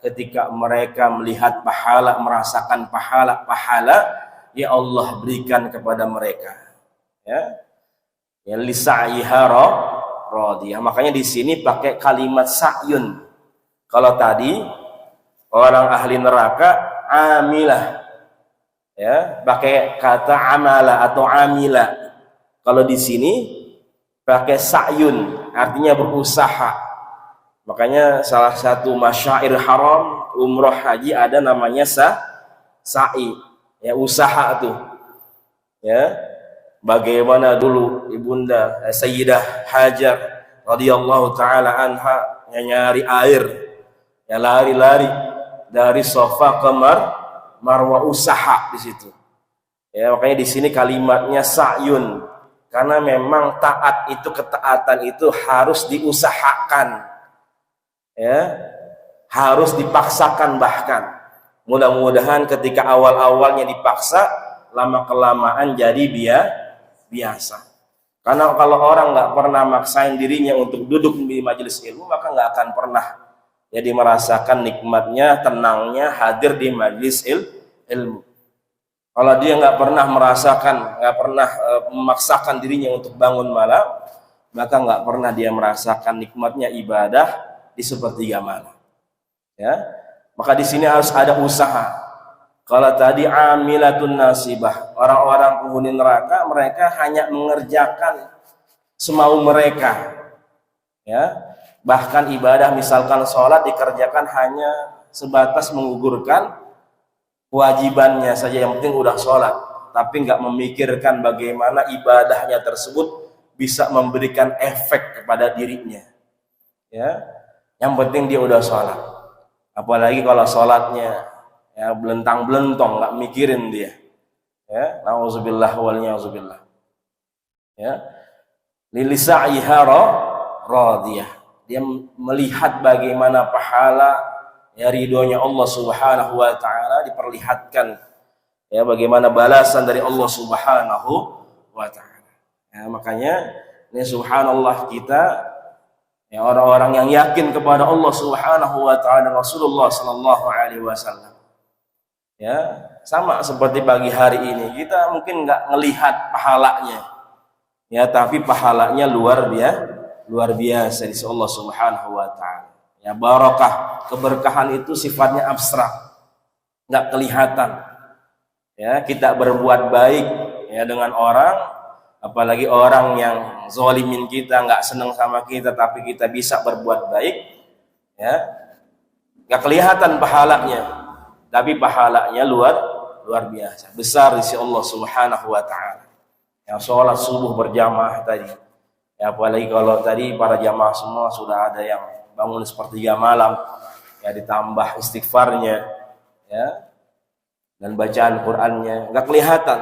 ketika mereka melihat pahala, merasakan pahala-pahala ya Allah berikan kepada mereka. Ya. Ya lisaiha radiyah. Makanya di sini pakai kalimat sa'yun. Kalau tadi orang ahli neraka amilah, ya pakai kata amala atau amila. Kalau di sini pakai sa'yun, artinya berusaha. Makanya salah satu masyair haram umroh haji ada namanya sa'i, ya usaha tuh. Ya, bagaimana dulu ibunda Sayyidah Hajar radhiyallahu taala anha nyari air, ya lari-lari dari Safa ke Marwah, usaha di situ. Ya, makanya di sini kalimatnya sa'yun, karena memang taat itu, ketaatan itu harus diusahakan, ya harus dipaksakan. Bahkan mudah-mudahan ketika awal-awalnya dipaksa, lama kelamaan jadi biasa. Karena kalau orang nggak pernah maksain dirinya untuk duduk di majelis ilmu, maka nggak akan pernah jadi merasakan nikmatnya, tenangnya hadir di majelis ilmu. Kalau dia nggak pernah merasakan, nggak pernah memaksakan dirinya untuk bangun malam, maka nggak pernah dia merasakan nikmatnya ibadah di sepertiga malam. Ya, maka di sini harus ada usaha. Kalau tadi amilatun nasibah, orang-orang penghuni neraka, mereka hanya mengerjakan semau mereka. Ya, bahkan ibadah misalkan sholat dikerjakan hanya sebatas menggugurkan kewajibannya saja, yang penting udah sholat, tapi nggak memikirkan bagaimana ibadahnya tersebut bisa memberikan efek kepada dirinya. Ya, yang penting dia udah sholat. Apalagi kalau sholatnya ya belentang-belentong, nggak mikirin dia. Ya, nauzubillah wal yauzubillah. Ya, lilisaiha radiyah. Dia melihat bagaimana pahala ya ridhonya Allah Subhanahu wa taala diperlihatkan, ya bagaimana balasan dari Allah Subhanahu wa taala. Ya, makanya ini subhanallah, kita ya orang-orang yang yakin kepada Allah Subhanahu wa taala dan Rasulullah sallallahu alaihi wasallam. Ya, sama seperti pagi hari ini kita mungkin nggak ngelihat pahalanya. Ya, tapi pahalanya luar biasa di Allah Subhanahu wa taala. Ya, barakah, keberkahan itu sifatnya abstrak, nggak kelihatan. Ya, kita berbuat baik ya dengan orang, apalagi orang yang zalimin kita, nggak senang sama kita, tapi kita bisa berbuat baik, ya nggak kelihatan pahalanya, tapi pahalanya luar biasa, besar di sisi Allah Subhanahu wa taala. Yang sholat subuh berjamaah tadi, ya apalagi kalau tadi para jamaah semua sudah ada yang bangun sepertiga malam, ya ditambah istighfarnya, ya dan bacaan Qur'annya, nggak kelihatan,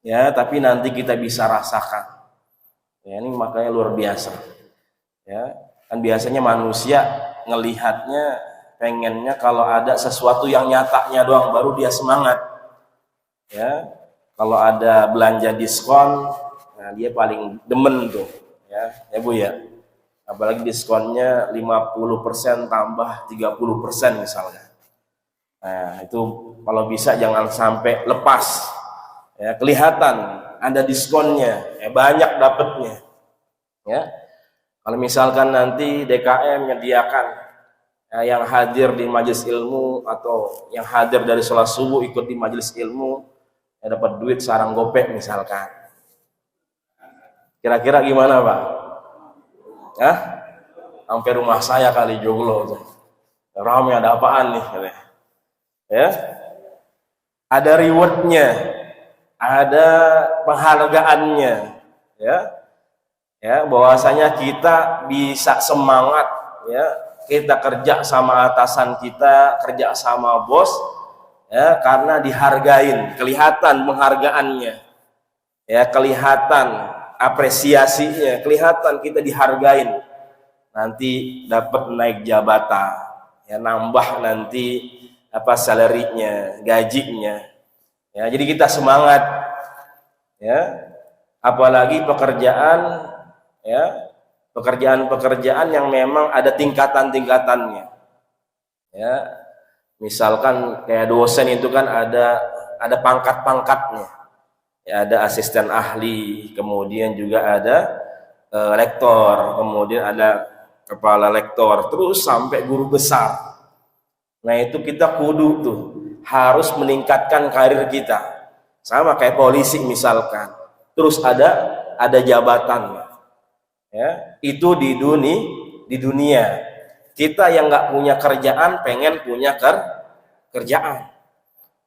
ya tapi nanti kita bisa rasakan. Ya, ini makanya luar biasa. Ya, kan biasanya manusia ngelihatnya, pengennya kalau ada sesuatu yang nyatanya doang baru dia semangat. Ya, kalau ada belanja diskon, nah dia paling demen tuh, ya Bu ya. Apalagi diskonnya 50% tambah 30% misalnya. Nah, itu kalau bisa jangan sampai lepas. Ya, kelihatan ada diskonnya, ya banyak dapatnya. Ya. Kalau misalkan nanti DKM menyediakan ya, yang hadir di majelis ilmu atau yang hadir dari sholat subuh ikut di majelis ilmu, ya dapat duit sarang gopek misalkan. Kira-kira gimana Pak? Ya? Sampai rumah saya kali joglo tuh. Ramai, ada apaan nih? Ya, ada rewardnya, ada penghargaannya, ya bahwasanya kita bisa semangat, ya kita kerja sama atasan kita, kerja sama bos, ya karena dihargain, kelihatan penghargaannya, ya kelihatan apresiasinya, kelihatan kita dihargain, nanti dapat naik jabatan, ya nambah nanti apa salarinya, gajinya, Ya, jadi kita semangat, ya. Apalagi pekerjaan, ya, pekerjaan-pekerjaan yang memang ada tingkatan-tingkatannya. Ya, misalkan kayak dosen itu kan ada pangkat-pangkatnya. Ya, ada asisten ahli, kemudian juga ada lektor, kemudian ada kepala lektor, terus sampai guru besar. Nah, itu kita kudu tuh harus meningkatkan karir kita. Sama kayak polisi misalkan. Terus ada jabatan. Ya, itu di dunia. Kita yang nggak punya kerjaan pengen punya kerjaan.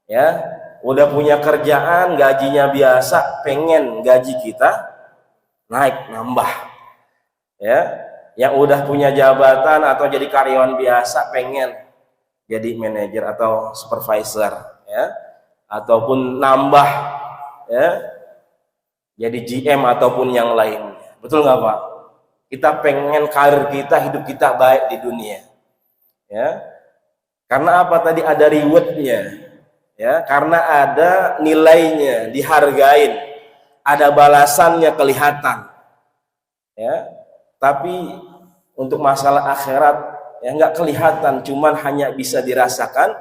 Ya, udah punya kerjaan, gajinya biasa, pengen gaji kita naik, nambah. Ya, yang udah punya jabatan atau jadi karyawan biasa pengen jadi manajer atau supervisor, ya, ataupun nambah, ya, jadi GM ataupun yang lainnya. Betul nggak Pak? Kita pengen karir kita, hidup kita baik di dunia, ya. Karena apa tadi? Ada rewardnya, ya. Karena ada nilainya, dihargain, ada balasannya kelihatan, ya. Tapi untuk masalah akhirat yang nggak kelihatan, cuman hanya bisa dirasakan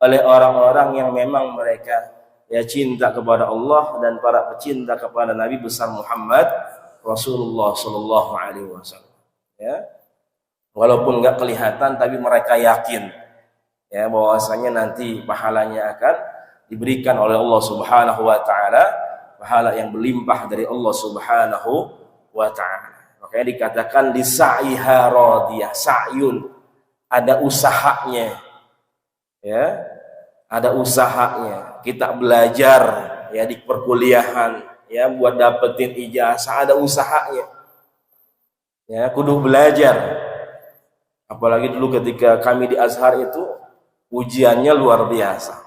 oleh orang-orang yang memang mereka ya cinta kepada Allah dan para pecinta kepada Nabi besar Muhammad Rasulullah Shallallahu Alaihi Wasallam. Ya, walaupun nggak kelihatan, tapi mereka yakin ya bahwasanya nanti pahalanya akan diberikan oleh Allah Subhanahu Wa Taala, pahala yang berlimpah dari Allah Subhanahu Wa Taala. Makanya dikatakan di sa'iha radiyah, sa'yun, ada usahanya, ya, ada usahanya. Kita belajar ya di perkuliahan, ya, buat dapetin ijazah, ada usahanya, ya, kudu belajar. Apalagi dulu ketika kami di Azhar itu ujiannya luar biasa,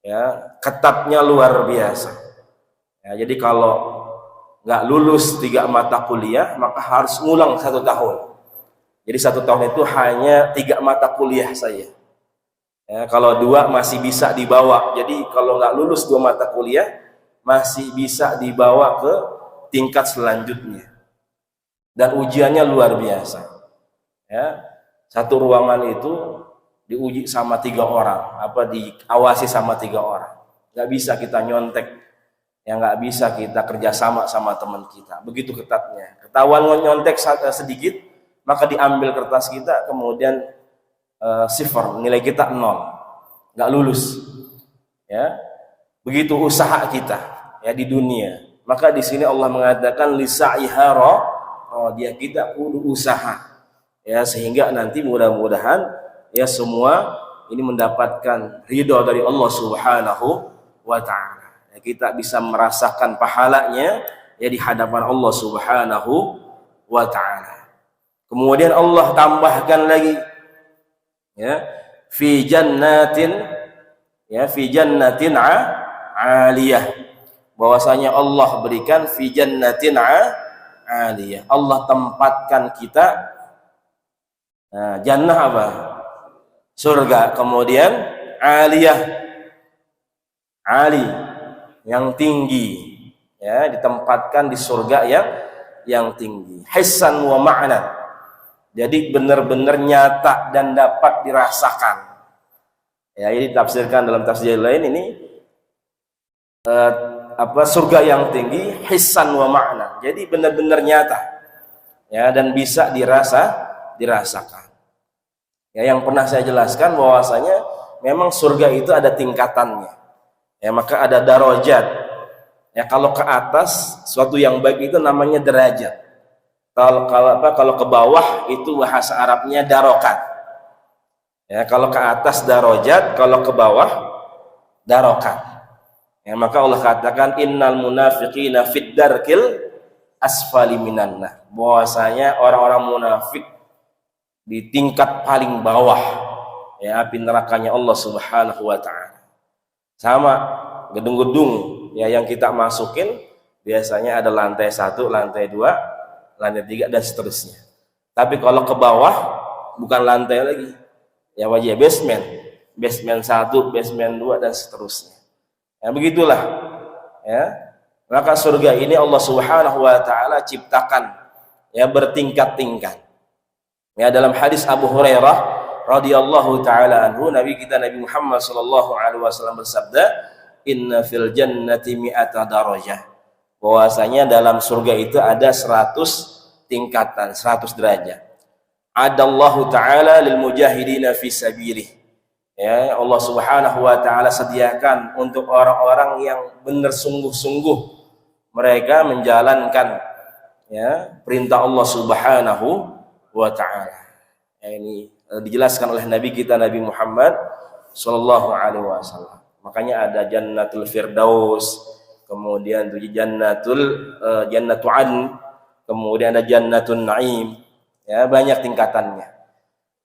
ya, ketatnya luar biasa. Ya, jadi kalau nggak lulus 3 mata kuliah maka harus ngulang 1 tahun. Jadi 1 tahun itu hanya 3 mata kuliah saja. Ya, kalau 2 masih bisa dibawa. Jadi kalau nggak lulus 2 mata kuliah masih bisa dibawa ke tingkat selanjutnya. Dan ujiannya luar biasa. Ya, 1 ruangan itu diuji sama 3 orang, diawasi sama 3 orang. Nggak bisa kita nyontek, yang nggak bisa kita kerjasama sama teman kita. Begitu ketatnya. Ketahuan nyontek sedikit, maka diambil kertas kita, kemudian sifar, nilai kita 0, nggak lulus. Ya, begitu usaha kita ya di dunia. Maka di sini Allah mengatakan lisa'iha dia kita kudu usaha, ya, sehingga nanti mudah-mudahan ya semua ini mendapatkan ridho dari Allah Subhanahu Wa Ta'ala. Ya, kita bisa merasakan pahalanya ya di hadapan Allah Subhanahu Wa Ta'ala. Kemudian Allah tambahkan lagi, ya, fi jannatin aliyah, bahwasanya Allah berikan fi jannatin aliyah. Allah tempatkan kita, nah, jannah apa? Surga. Kemudian aliyah, ali, yang tinggi, ya, ditempatkan di surga yang tinggi. Hissan wa ma'na, jadi benar-benar nyata dan dapat dirasakan. Ya, ini ditafsirkan dalam tafsir lain ini surga yang tinggi hissan wa ma'na, jadi benar-benar nyata, ya, dan bisa dirasakan. Ya, yang pernah saya jelaskan bahwasanya memang surga itu ada tingkatannya. Ya, maka ada darajat. Ya, kalau ke atas suatu yang baik itu namanya derajat. Kalau ke bawah itu bahasa Arabnya darokat. Ya, kalau ke atas darajat, kalau ke bawah darokat. Ya, maka Allah katakan innal munafiqina fid darkil asfali minan nar. Bahwasanya orang-orang munafik di tingkat paling bawah, ya, api nerakanya Allah Subhanahu Wa Ta'ala. Sama gedung-gedung ya yang kita masukin biasanya ada lantai 1, lantai 2, lantai 3 dan seterusnya. Tapi kalau ke bawah bukan lantai lagi, ya wajib basement 1, basement 2 dan seterusnya. Ya, begitulah. Ya. Maka surga ini Allah Subhanahu wa taala ciptakan ya bertingkat-tingkat. Ya, dalam hadis Abu Hurairah radhiyallahu taala anhu, Nabi kita Nabi Muhammad sallallahu alaihi wasallam bersabda, "Inna fil jannati mi'ata darajah." Bahwasanya dalam surga itu ada 100 tingkatan, 100 derajat. Adallahu taala lil mujahidina fi sabilih. Ya, Allah Subhanahu wa taala sediakan untuk orang-orang yang benar sungguh-sungguh mereka menjalankan ya perintah Allah Subhanahu wa taala. Ya, ini dijelaskan oleh Nabi kita Nabi Muhammad sallallahu alaihi wasallam. Makanya ada Jannatul Firdaus, kemudian Jannatu Adn, kemudian ada Jannatun Naim. Ya, banyak tingkatannya.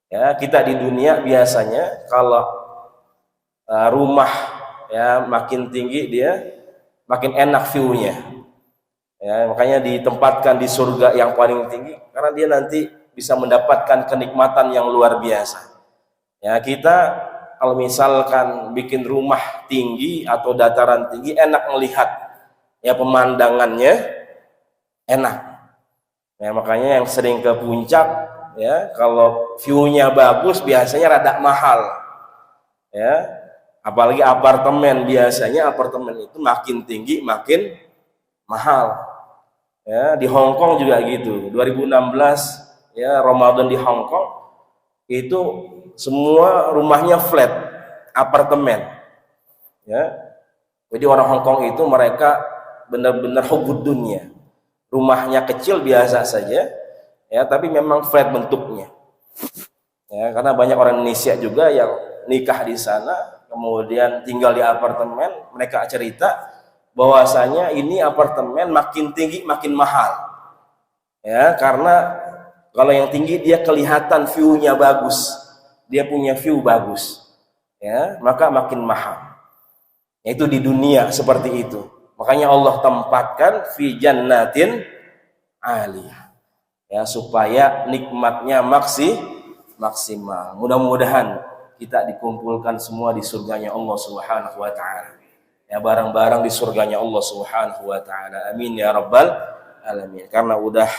Ya, kita di dunia biasanya kalau rumah ya makin tinggi dia makin enak view-nya. Ya, makanya ditempatkan di surga yang paling tinggi karena dia nanti bisa mendapatkan kenikmatan yang luar biasa. Ya, kita kalau misalkan bikin rumah tinggi atau dataran tinggi enak melihat ya pemandangannya enak. Ya, makanya yang sering ke puncak ya kalau view-nya bagus biasanya rada mahal. Ya, apalagi apartemen, biasanya apartemen itu makin tinggi makin mahal. Ya, di Hong Kong juga gitu. 2016 ya Ramadan di Hong Kong itu semua rumahnya flat, apartemen. Ya. Jadi orang Hong Kong itu mereka benar-benar hubud dunia. Rumahnya kecil biasa saja, ya, tapi memang flat bentuknya. Ya, karena banyak orang Indonesia juga yang nikah di sana, kemudian tinggal di apartemen, mereka cerita bahwasanya ini apartemen makin tinggi makin mahal. Ya, karena kalau yang tinggi dia kelihatan view-nya bagus. Dia punya view bagus. Ya, maka makin mahal. Itu di dunia seperti itu. Makanya Allah tempatkan fi jannatin aliyah. Ya, supaya nikmatnya maksimal. Mudah-mudahan kita dikumpulkan semua di surganya Allah Subhanahu wa taala. Ya, barang-barang di surganya Allah Subhanahu wa taala. Amin ya rabbal alamin. Karena udah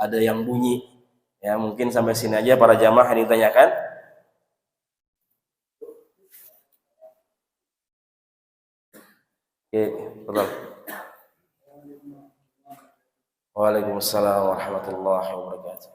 ada yang bunyi. Ya, mungkin sampai sini aja para jamaah yang ditanyakan. Oke, betul. Waalaikumsalam warahmatullahi wabarakatuh.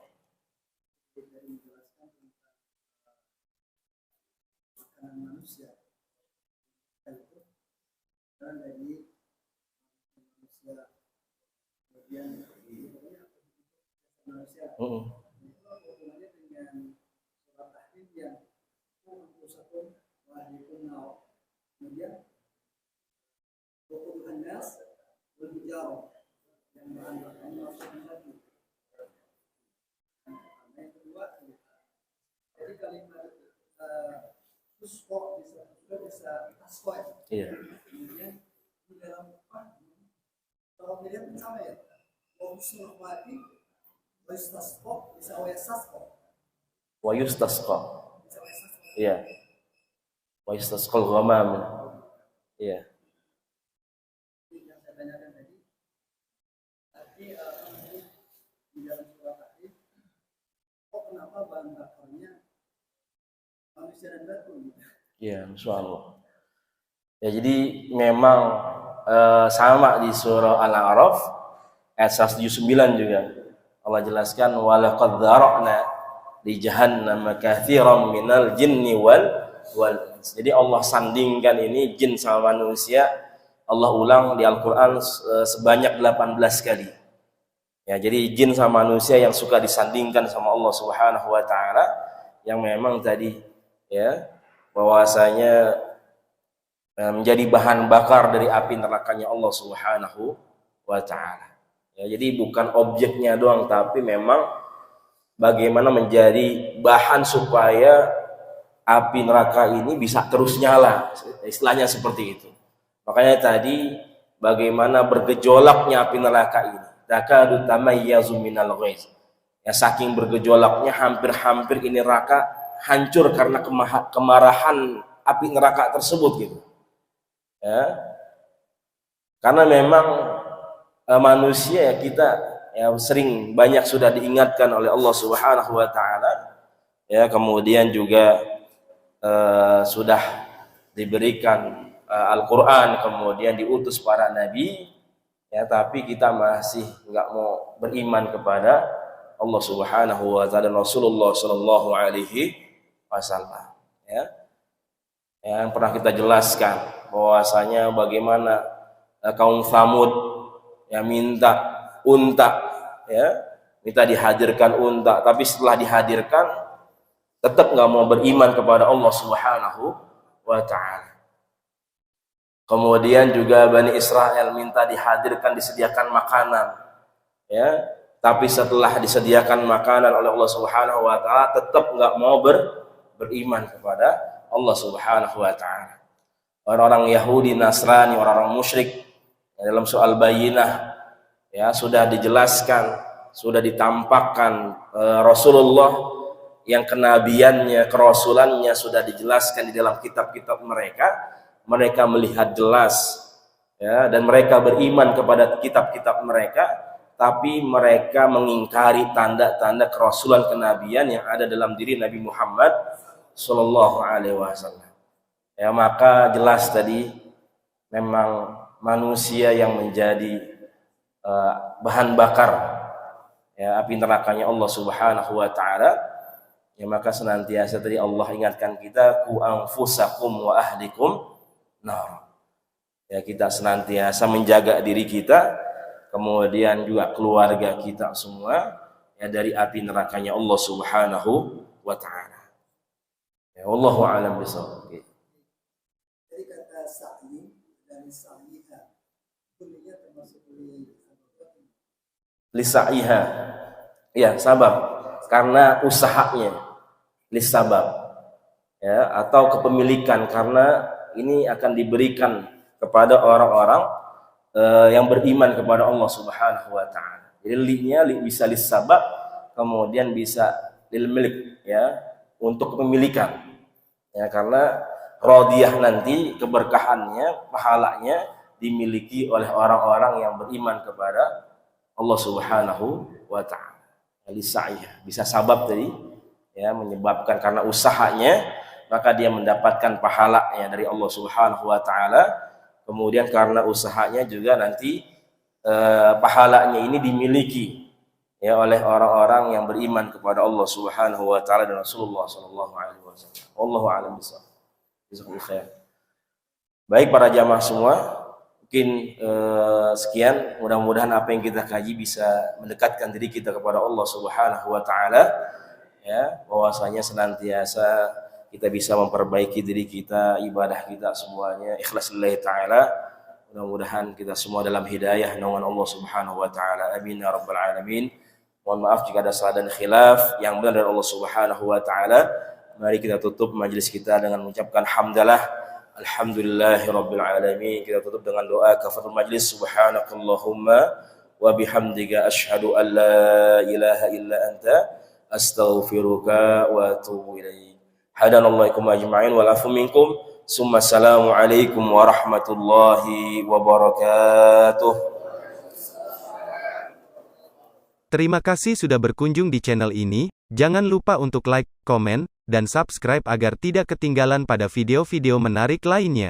Iya. Wa yustasqa. Iya. Wa yustasqal ghamam. Iya. Kenapa bahan bakarnya manusia dan batu? Iya, insyaallah. Ya, jadi memang sama di surah Al-A'raf ayat 179 juga Allah jelaskan walaqad dzara'na li jahannam katsiran minal jinni wal ins. Jadi Allah sandingkan ini jin sama manusia, Allah ulang di Al-Qur'an sebanyak 18 kali. Ya, jadi jin sama manusia yang suka disandingkan sama Allah Subhanahu wa taala yang memang tadi ya bahwasanya menjadi bahan bakar dari api nerakanya Allah Subhanahu wa taala. Ya, jadi bukan objeknya doang tapi memang bagaimana menjadi bahan supaya api neraka ini bisa terus nyala. Istilahnya seperti itu. Makanya tadi bagaimana bergejolaknya api neraka ini. Takadu tamayyazu minal ghaiz. Ya, saking bergejolaknya hampir-hampir ini neraka hancur karena kemarahan api neraka tersebut gitu. Ya, Karena memang manusia ya kita ya sering banyak sudah diingatkan oleh Allah Subhanahu wa taala, ya, kemudian juga sudah diberikan Al-Qur'an, kemudian diutus para nabi, ya, tapi kita masih nggak mau beriman kepada Allah Subhanahu wa taala dan Rasulullah sallallahu alaihi wasallam, ya. Yang pernah kita jelaskan bahwasanya bagaimana kaum Tsamud yang minta unta, ya, minta dihadirkan unta, tapi setelah dihadirkan tetap nggak mau beriman kepada Allah Subhanahu wa taala. Kemudian juga Bani Israel minta dihadirkan, disediakan makanan, ya, tapi setelah disediakan makanan oleh Allah Subhanahu wa taala tetap nggak mau beriman kepada Allah Subhanahu wa taala. Orang-orang Yahudi, Nasrani, orang-orang musyrik, dalam soal Bayyinah, ya, sudah dijelaskan, sudah ditampakkan Rasulullah yang kenabiannya, kerasulannya sudah dijelaskan di dalam kitab-kitab mereka. Mereka melihat jelas, ya, dan mereka beriman kepada kitab-kitab mereka, tapi mereka mengingkari tanda-tanda kerasulan kenabian yang ada dalam diri Nabi Muhammad sallallahu alaihi wasallam. Ya, maka jelas tadi memang manusia yang menjadi bahan bakar, ya, api nerakanya Allah Subhanahu wa taala. Ya, maka senantiasa tadi Allah ingatkan kita, ku anfusakum wa ahlikum nar. Ya, kita senantiasa menjaga diri kita, kemudian juga keluarga kita semua, ya, dari api nerakanya Allah Subhanahu wa taala. Ya, wallahu a'lam bishawab. Jadi kata sa'i dan sa'iha, bunyinya termasuk Lisaiha, ya, sabab karena usahanya, lisabab, ya, atau kepemilikan, karena ini akan diberikan kepada orang-orang yang beriman kepada Allah Subhanahu wa taala. Jadi linya bisa lisabab, kemudian bisa lil milik, ya, untuk kepemilikan, ya, karena radiyah nanti keberkahannya, pahalanya dimiliki oleh orang-orang yang beriman kepada Allah Subhanahu wa taala. Lisaiha bisa sabab tadi, ya, menyebabkan karena usahanya maka dia mendapatkan pahalanya dari Allah Subhanahu wa taala. Kemudian karena usahanya juga nanti pahalanya ini dimiliki, ya, oleh orang-orang yang beriman kepada Allah Subhanahu wa taala dan Rasulullah sallallahu alaihi wasallam. Wallahu a'lam bishawab. Jazakumullahu khair. Baik para jamaah semua, mungkin sekian, mudah-mudahan apa yang kita kaji bisa mendekatkan diri kita kepada Allah Subhanahu wa taala, ya, bahwasanya senantiasa kita bisa memperbaiki diri kita, ibadah kita semuanya ikhlas lillahi ta'ala. Mudah-mudahan kita semua dalam hidayah naungan Allah Subhanahu wa taala. Amin ya rabbal alamin. Mohon maaf jika ada salah dan khilaf, yang benar dari Allah Subhanahu wa taala. Mari kita tutup majelis kita dengan mengucapkan hamdalah, alhamdulillahi rabbil alamin. Kita tutup dengan doa kafaratul majlis. Subhanakallahumma wa bihamdika asyhadu an la ilaha illa anta astaghfiruka wa atubu ilaik. Hadanallahu ajma'in wal afu minkum. Summa assalamu alaikum warahmatullahi wabarakatuh. Terima kasih sudah berkunjung di channel ini. Jangan lupa untuk like, komen, dan subscribe agar tidak ketinggalan pada video-video menarik lainnya.